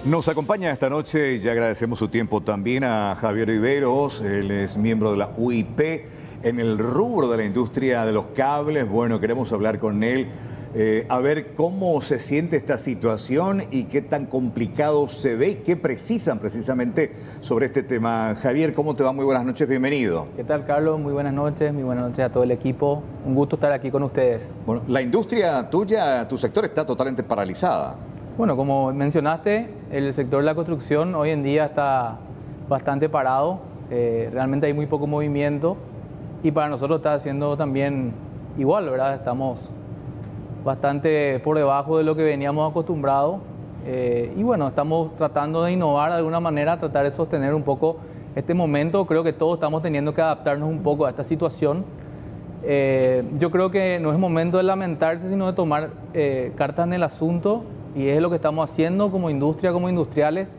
Nos acompaña esta noche y ya agradecemos su tiempo también a Javier Riveros. Él es miembro de la UIP en el rubro de la industria de los cables. Bueno, queremos hablar con él, a ver cómo se siente esta situación y qué tan complicado se ve y qué precisan precisamente sobre este tema. Javier, ¿cómo te va? Muy buenas noches, bienvenido. ¿Qué tal, Carlos? Muy buenas noches a todo el equipo. Un gusto estar aquí con ustedes. Bueno, la industria tuya, tu sector está totalmente paralizada. Bueno, como mencionaste, el sector de la construcción hoy en día está bastante parado. Realmente hay muy poco movimiento y para nosotros está haciendo también igual, ¿verdad? Estamos bastante por debajo de lo que veníamos acostumbrados y bueno, estamos tratando de innovar de alguna manera, tratar de sostener un poco este momento. Creo que todos estamos teniendo que adaptarnos un poco a esta situación. Yo creo que no es momento de lamentarse, sino de tomar cartas en el asunto. Y es lo que estamos haciendo como industria, como industriales.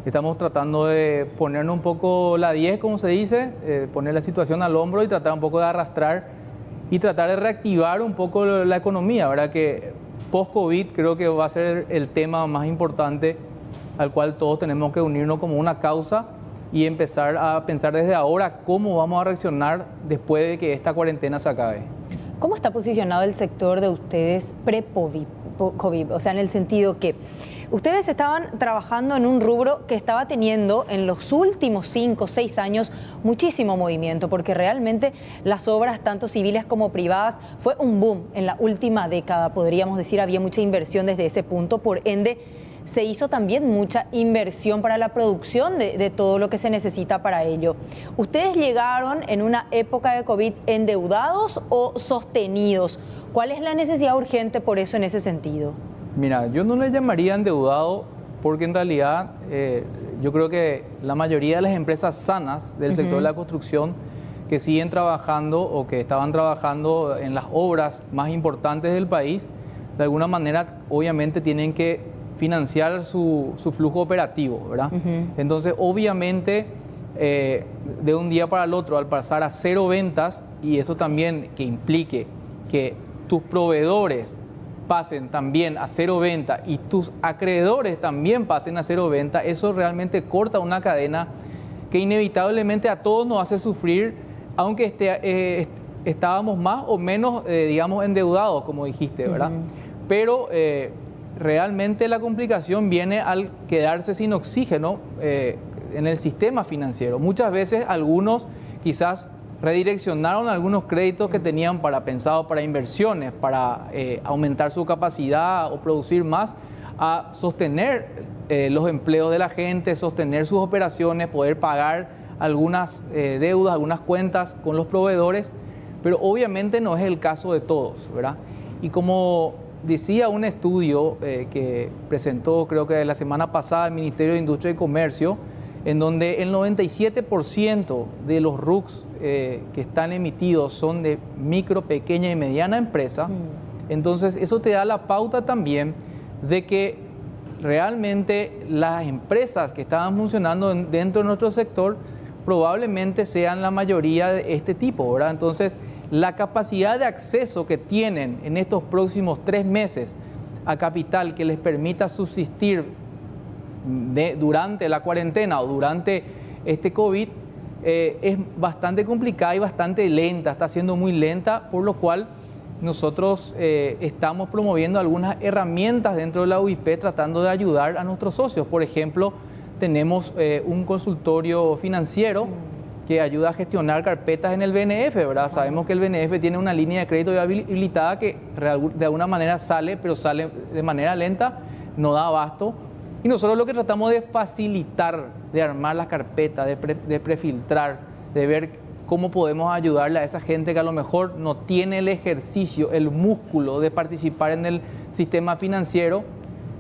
Estamos tratando de ponernos un poco la 10, como se dice, poner la situación al hombro y tratar un poco de arrastrar y tratar de reactivar un poco la economía, ¿verdad? Que post-COVID creo que va a ser el tema más importante al cual todos tenemos que unirnos como una causa y empezar a pensar desde ahora cómo vamos a reaccionar después de que esta cuarentena se acabe. ¿Cómo está posicionado el sector de ustedes pre-COVID? O sea, en el sentido que ustedes estaban trabajando en un rubro que estaba teniendo en los últimos 5 o 6 años muchísimo movimiento, porque realmente las obras, tanto civiles como privadas, fue un boom en la última década, podríamos decir, había mucha inversión desde ese punto, por ende se hizo también mucha inversión para la producción de todo lo que se necesita para ello. ¿Ustedes llegaron en una época de COVID endeudados o sostenidos? ¿Cuál es la necesidad urgente por eso en ese sentido? Mira, yo no le llamaría endeudado porque en realidad yo creo que la mayoría de las empresas sanas del sector de la construcción que siguen trabajando o que estaban trabajando en las obras más importantes del país, de alguna manera obviamente tienen que financiar su flujo operativo, ¿verdad? Entonces obviamente de un día para el otro al pasar a cero ventas, y eso también que implique que tus proveedores pasen también a cero venta y tus acreedores también pasen a cero venta, eso realmente corta una cadena que inevitablemente a todos nos hace sufrir, aunque estábamos más o menos, digamos, endeudados, como dijiste, ¿verdad? Pero realmente la complicación viene al quedarse sin oxígeno en el sistema financiero. Muchas veces algunos quizás redireccionaron algunos créditos que tenían pensados para inversiones, para aumentar su capacidad o producir más, a sostener los empleos de la gente, sostener sus operaciones, poder pagar algunas deudas, algunas cuentas con los proveedores, pero obviamente no es el caso de todos, ¿verdad? Y como decía un estudio que presentó creo que la semana pasada el Ministerio de Industria y Comercio, en donde el 97% de los RUCs que están emitidos son de micro, pequeña y mediana empresa. Entonces eso te da la pauta también de que realmente las empresas que estaban funcionando dentro de nuestro sector probablemente sean la mayoría de este tipo, ¿verdad? Entonces la capacidad de acceso que tienen en estos próximos 3 meses a capital que les permita subsistir durante la cuarentena o durante este COVID es bastante complicada y bastante lenta, está siendo muy lenta, por lo cual nosotros estamos promoviendo algunas herramientas dentro de la UIP tratando de ayudar a nuestros socios. Por ejemplo, tenemos un consultorio financiero que ayuda a gestionar carpetas en el BNF, ¿verdad? Sabemos que el BNF tiene una línea de crédito habilitada que de alguna manera sale, pero sale de manera lenta, no da abasto. Y nosotros lo que tratamos de facilitar, de armar las carpetas, de prefiltrar, de ver cómo podemos ayudarle a esa gente que a lo mejor no tiene el ejercicio, el músculo de participar en el sistema financiero,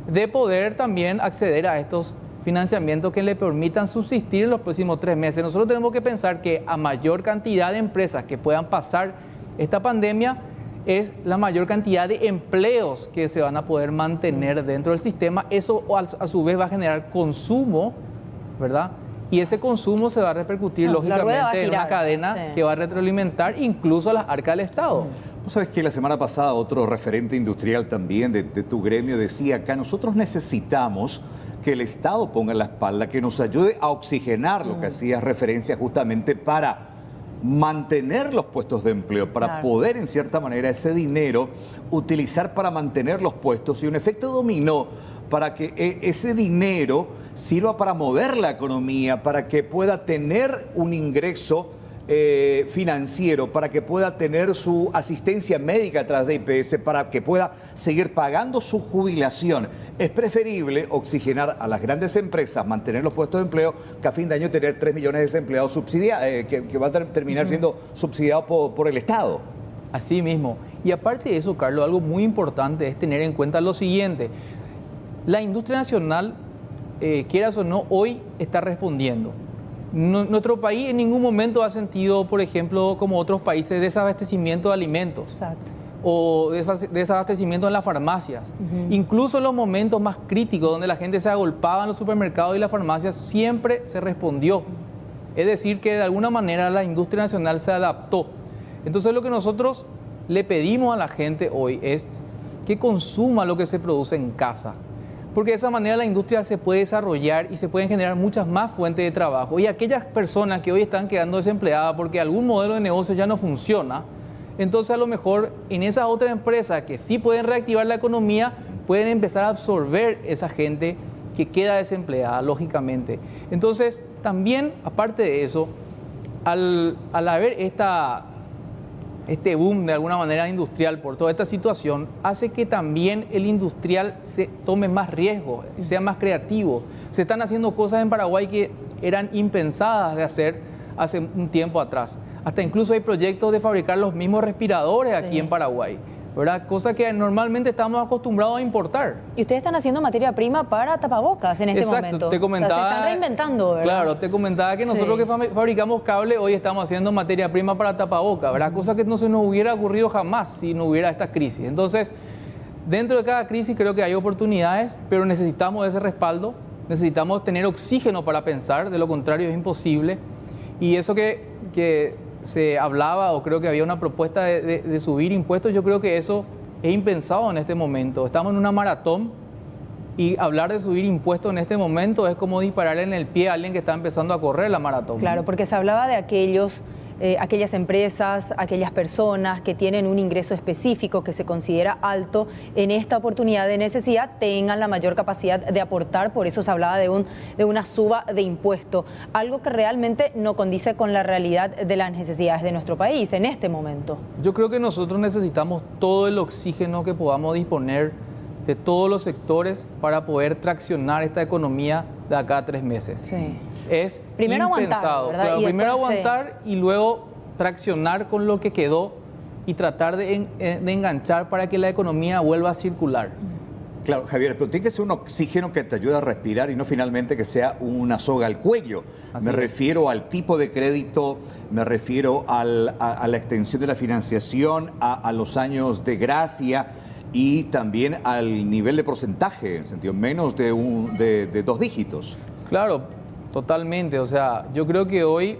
de poder también acceder a estos financiamientos que le permitan subsistir en los próximos 3 meses. Nosotros tenemos que pensar que a mayor cantidad de empresas que puedan pasar esta pandemia, es la mayor cantidad de empleos que se van a poder mantener dentro del sistema. Eso a su vez va a generar consumo, ¿verdad? Y ese consumo se va a repercutir lógicamente en una cadena que va a retroalimentar incluso a las arcas del Estado. Vos sabés que la semana pasada otro referente industrial también de tu gremio decía acá, nosotros necesitamos que el Estado ponga la espalda, que nos ayude a oxigenar lo que hacía referencia justamente para mantener los puestos de empleo, para poder en cierta manera ese dinero utilizar para mantener los puestos y un efecto dominó para que ese dinero sirva para mover la economía, para que pueda tener un ingreso financiero, para que pueda tener su asistencia médica a través de IPS, para que pueda seguir pagando su jubilación. Es preferible oxigenar a las grandes empresas, mantener los puestos de empleo, que a fin de año tener 3 millones de desempleados subsidiados, que va a terminar siendo subsidiado por el Estado. Así mismo. Y aparte de eso, Carlos, algo muy importante es tener en cuenta lo siguiente. La industria nacional, quieras o no, hoy está respondiendo. Nuestro país en ningún momento ha sentido, por ejemplo, como otros países, desabastecimiento de alimentos. Exacto. O desabastecimiento en las farmacias. Incluso en los momentos más críticos donde la gente se agolpaba en los supermercados y las farmacias, siempre se respondió. Es decir, que de alguna manera la industria nacional se adaptó. Entonces lo que nosotros le pedimos a la gente hoy es que consuma lo que se produce en casa. Porque de esa manera la industria se puede desarrollar y se pueden generar muchas más fuentes de trabajo. Y aquellas personas que hoy están quedando desempleadas porque algún modelo de negocio ya no funciona, entonces a lo mejor en esas otras empresas que sí pueden reactivar la economía, pueden empezar a absorber esa gente que queda desempleada, lógicamente. Entonces también, aparte de eso, al haber este boom de alguna manera industrial por toda esta situación, hace que también el industrial se tome más riesgo, sea más creativo. Se están haciendo cosas en Paraguay que eran impensadas de hacer hace un tiempo atrás. Hasta incluso hay proyectos de fabricar los mismos respiradores aquí en Paraguay, ¿verdad? Cosa que normalmente estamos acostumbrados a importar. Y ustedes están haciendo materia prima para tapabocas en este momento. Te comentaba, o sea, se están reinventando, ¿verdad? Claro, te comentaba que nosotros que fabricamos cable, hoy estamos haciendo materia prima para tapabocas, ¿verdad? Cosa que no se nos hubiera ocurrido jamás si no hubiera esta crisis. Entonces, dentro de cada crisis creo que hay oportunidades, pero necesitamos ese respaldo, necesitamos tener oxígeno para pensar, de lo contrario es imposible. Y eso que se hablaba, o creo que había una propuesta de subir impuestos, yo creo que eso es impensado en este momento. Estamos en una maratón y hablar de subir impuestos en este momento es como dispararle en el pie a alguien que está empezando a correr la maratón. Claro, porque se hablaba de aquellas empresas, aquellas personas que tienen un ingreso específico que se considera alto, en esta oportunidad de necesidad tengan la mayor capacidad de aportar, por eso se hablaba de una suba de impuesto, algo que realmente no condice con la realidad de las necesidades de nuestro país en este momento. Yo creo que nosotros necesitamos todo el oxígeno que podamos disponer de todos los sectores para poder traccionar esta economía de acá a 3 meses. Sí. Es primero impensado. Aguantar, ¿verdad? Claro, y primero después, aguantar y luego traccionar con lo que quedó y tratar de enganchar para que la economía vuelva a circular. Claro, Javier, pero tiene que ser un oxígeno que te ayude a respirar y no finalmente que sea una soga al cuello. Me refiero al tipo de crédito, me refiero a la extensión de la financiación, a los años de gracia y también al nivel de porcentaje, en sentido menos de 2 dígitos. Claro, totalmente. O sea, yo creo que hoy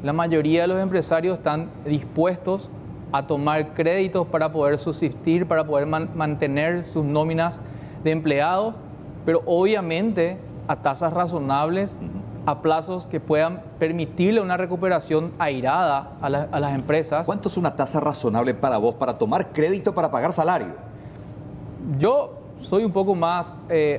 la mayoría de los empresarios están dispuestos a tomar créditos para poder subsistir, para poder mantener sus nóminas de empleados, pero obviamente a tasas razonables, a plazos que puedan permitirle una recuperación airada a las empresas. ¿Cuánto es una tasa razonable para vos para tomar crédito para pagar salario? Yo soy un poco más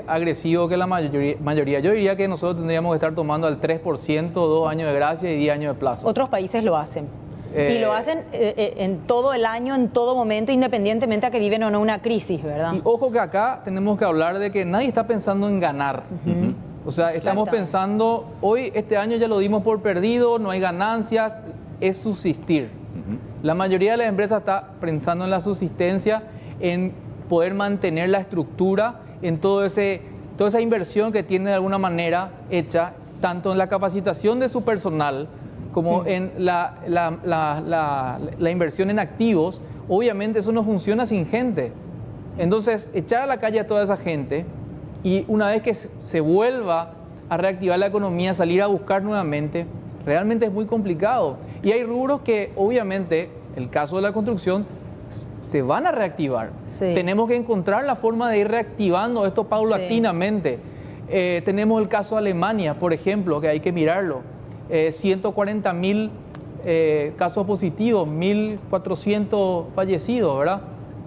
agresivo que la mayoría. Yo diría que nosotros tendríamos que estar tomando al 3%, 2 años de gracia y 10 años de plazo. Otros países lo hacen. Y lo hacen en todo el año, en todo momento, independientemente a que viven o no una crisis, ¿verdad? Y ojo que acá tenemos que hablar de que nadie está pensando en ganar. O sea, estamos pensando, hoy, este año ya lo dimos por perdido, no hay ganancias, es subsistir. La mayoría de las empresas está pensando en la subsistencia, en poder mantener la estructura, en toda esa inversión que tiene de alguna manera hecha, tanto en la capacitación de su personal, como en la inversión en activos. Obviamente eso no funciona sin gente. Entonces, echar a la calle a toda esa gente y una vez que se vuelva a reactivar la economía, salir a buscar nuevamente, realmente es muy complicado. Y hay rubros que obviamente, el caso de la construcción, se van a reactivar. Sí. Tenemos que encontrar la forma de ir reactivando esto paulatinamente. Tenemos el caso de Alemania, por ejemplo, que hay que mirarlo. 140.000 casos positivos, 1.400 fallecidos, ¿verdad?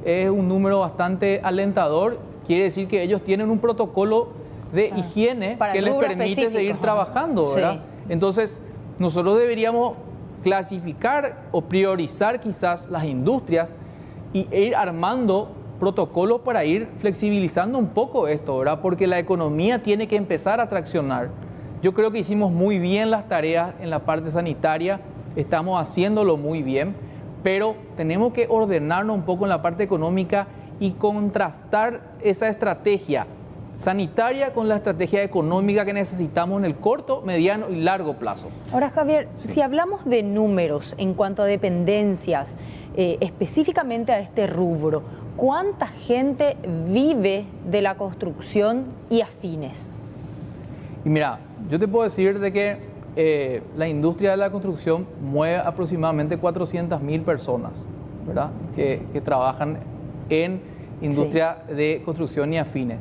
Es un número bastante alentador. Quiere decir que ellos tienen un protocolo de higiene que les permite seguir trabajando, ¿verdad? Sí. Entonces, nosotros deberíamos clasificar o priorizar quizás las industrias e ir armando protocolos para ir flexibilizando un poco esto, ¿verdad? Porque la economía tiene que empezar a traccionar. Yo creo que hicimos muy bien las tareas en la parte sanitaria, estamos haciéndolo muy bien, pero tenemos que ordenarnos un poco en la parte económica y contrastar esa estrategia sanitaria con la estrategia económica que necesitamos en el corto, mediano y largo plazo. Ahora, Javier, si hablamos de números en cuanto a dependencias, específicamente a este rubro, ¿cuánta gente vive de la construcción y afines? Y mira, yo te puedo decir de que la industria de la construcción mueve aproximadamente 400.000 personas, ¿verdad? Que trabajan en industria de construcción y afines.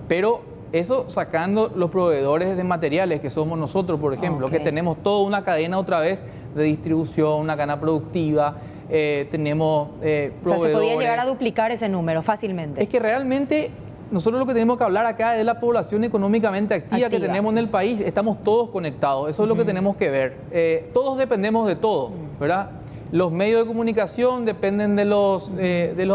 Pero eso sacando los proveedores de materiales, que somos nosotros, por ejemplo, que tenemos toda una cadena otra vez de distribución, una cadena productiva, tenemos proveedores. O sea, se podía llegar a duplicar ese número fácilmente. Es que realmente nosotros lo que tenemos que hablar acá es la población económicamente activa que tenemos en el país. Estamos todos conectados, eso es lo que tenemos que ver. Todos dependemos de todo, ¿verdad? Los medios de comunicación dependen de los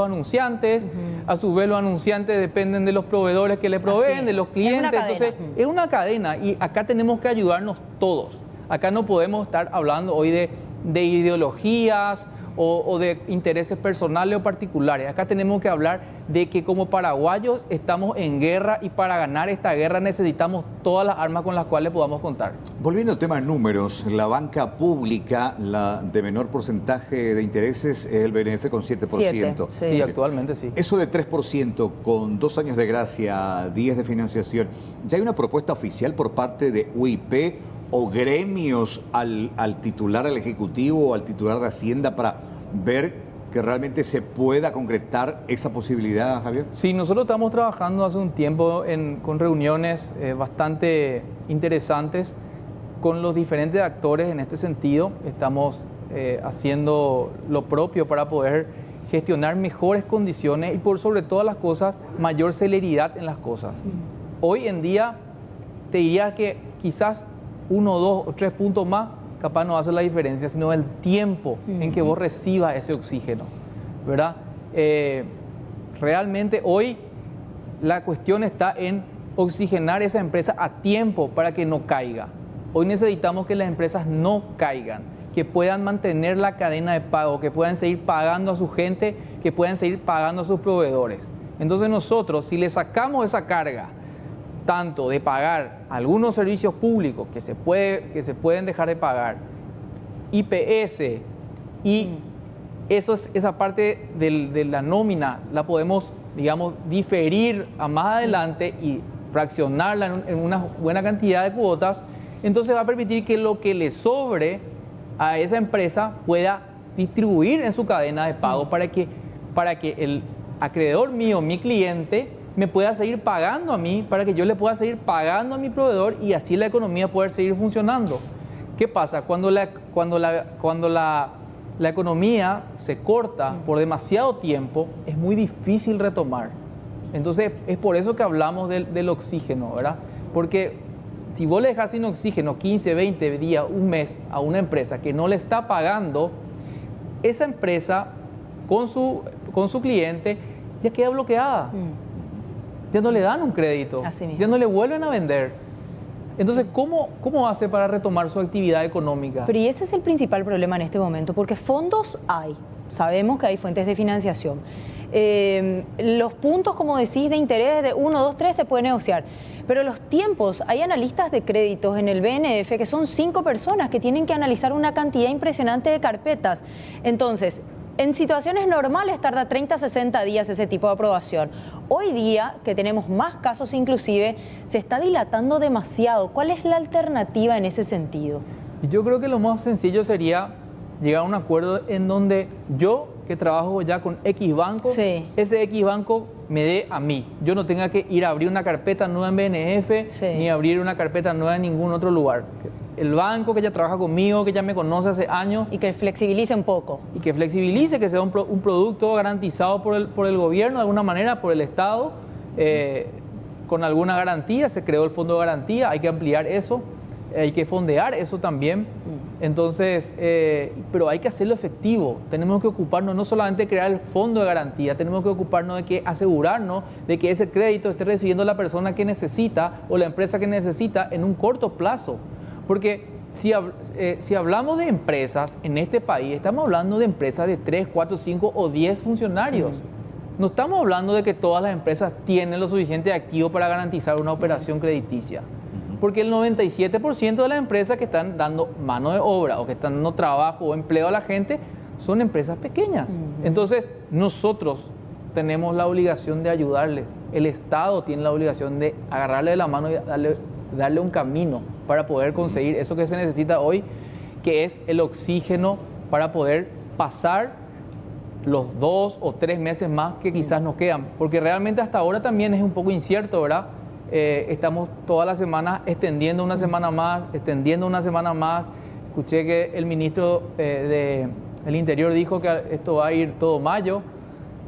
anunciantes, a su vez los anunciantes dependen de los proveedores que le proveen, de los clientes. Entonces, es una cadena y acá tenemos que ayudarnos todos. Acá no podemos estar hablando hoy de ideologías o de intereses personales o particulares. Acá tenemos que hablar de que como paraguayos estamos en guerra y para ganar esta guerra necesitamos todas las armas con las cuales podamos contar. Volviendo al tema de números, la banca pública, la de menor porcentaje de intereses es el BNF con 7%. Sí, actualmente sí. Eso de 3% con 2 años de gracia, 10 de financiación, ¿ya hay una propuesta oficial por parte de UIP o gremios al titular, al ejecutivo o al titular de Hacienda para ver que realmente se pueda concretar esa posibilidad, Javier? Sí, nosotros estamos trabajando hace un tiempo con reuniones bastante interesantes con los diferentes actores en este sentido. Estamos haciendo lo propio para poder gestionar mejores condiciones y por sobre todas las cosas, mayor celeridad en las cosas. Hoy en día te diría que quizás 1, 2 o 3 puntos más capaz no hace la diferencia, sino el tiempo en que vos recibas ese oxígeno, ¿verdad? Realmente hoy la cuestión está en oxigenar esa empresa a tiempo para que no caiga. Hoy necesitamos que las empresas no caigan, que puedan mantener la cadena de pago, que puedan seguir pagando a su gente, que puedan seguir pagando a sus proveedores. Entonces nosotros, si le sacamos esa carga, tanto de pagar algunos servicios públicos que se pueden dejar de pagar, IPS y esa parte de la nómina la podemos, digamos, diferir a más adelante y fraccionarla en una buena cantidad de cuotas, entonces va a permitir que lo que le sobre a esa empresa pueda distribuir en su cadena de pago para que el acreedor mío, mi cliente, me pueda seguir pagando a mí, para que yo le pueda seguir pagando a mi proveedor y así la economía pueda seguir funcionando. ¿Qué pasa? Cuando la economía se corta por demasiado tiempo, es muy difícil retomar. Entonces, es por eso que hablamos del oxígeno, ¿verdad? Porque si vos le dejas sin oxígeno 15, 20 días, un mes a una empresa que no le está pagando, esa empresa con su cliente ya queda bloqueada. Ya no le dan un crédito, ya no le vuelven a vender. Entonces, ¿cómo hace para retomar su actividad económica? Pero y ese es el principal problema en este momento, porque fondos hay, sabemos que hay fuentes de financiación. Los puntos, como decís, de interés de 1, 2, 3 se puede negociar, pero los tiempos, hay analistas de créditos en el BNF que son 5 personas que tienen que analizar una cantidad impresionante de carpetas. Entonces, en situaciones normales tarda 30 a 60 días ese tipo de aprobación. Hoy día, que tenemos más casos inclusive, se está dilatando demasiado. ¿Cuál es la alternativa en ese sentido? Yo creo que lo más sencillo sería llegar a un acuerdo en donde yo que trabajo ya con X banco, Sí. ese X banco me dé a mí. Yo no tenga que ir a abrir una carpeta nueva en BNF, Sí. ni abrir una carpeta nueva en ningún otro lugar. El banco que ya trabaja conmigo, que ya me conoce hace años, Y que flexibilice un poco. y que flexibilice, que sea un producto garantizado por el gobierno, de alguna manera, por el Estado, con alguna garantía. Se creó el fondo de garantía, hay que ampliar eso, hay que fondear eso también. Entonces, pero hay que hacerlo efectivo. Tenemos que ocuparnos no solamente de crear el fondo de garantía, tenemos que ocuparnos de que asegurarnos de que ese crédito esté recibiendo la persona que necesita o la empresa que necesita en un corto plazo. Porque si hablamos de empresas en este país, estamos hablando de empresas de 3, 4, 5 o 10 funcionarios. No estamos hablando de que todas las empresas tienen lo suficiente activo para garantizar una operación crediticia. Porque el 97% de las empresas que están dando mano de obra o que están dando trabajo o empleo a la gente son empresas pequeñas. Entonces, nosotros tenemos la obligación de ayudarle. El Estado tiene la obligación de agarrarle de la mano y darle un camino para poder conseguir eso que se necesita hoy, que es el oxígeno para poder pasar los 2 o 3 meses más que quizás nos quedan. Porque realmente hasta ahora también es un poco incierto, ¿verdad? Estamos todas las semanas extendiendo una semana más, extendiendo una semana más. Escuché que el ministro del Interior dijo que esto va a ir todo mayo.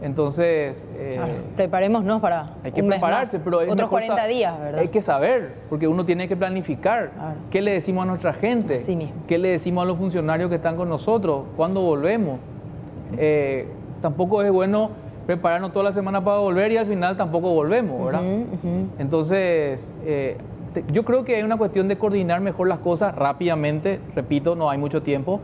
Entonces, Claro, preparémonos para hay que un mes prepararse, más. pero es otros mejor 40 días, ¿verdad? Hay que saber, porque uno tiene que planificar. Claro. ¿Qué le decimos a nuestra gente? Así mismo. ¿Qué le decimos a los funcionarios que están con nosotros? ¿Cuándo volvemos? Tampoco es bueno prepararnos toda la semana para volver y al final tampoco volvemos, ¿verdad? Entonces, yo creo que hay una cuestión de coordinar mejor las cosas rápidamente. Repito, no hay mucho tiempo,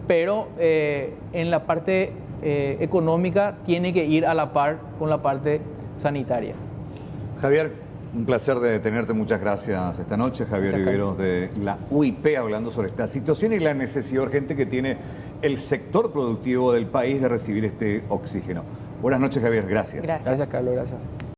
pero en la parte económica tiene que ir a la par con la parte sanitaria. Javier, un placer de tenerte. Muchas gracias esta noche. Javier Gracias, Riveros de la UIP hablando sobre esta situación y la necesidad urgente que tiene el sector productivo del país de recibir este oxígeno. Buenas noches, Javier. Gracias. Gracias. Gracias, Carlos. Gracias.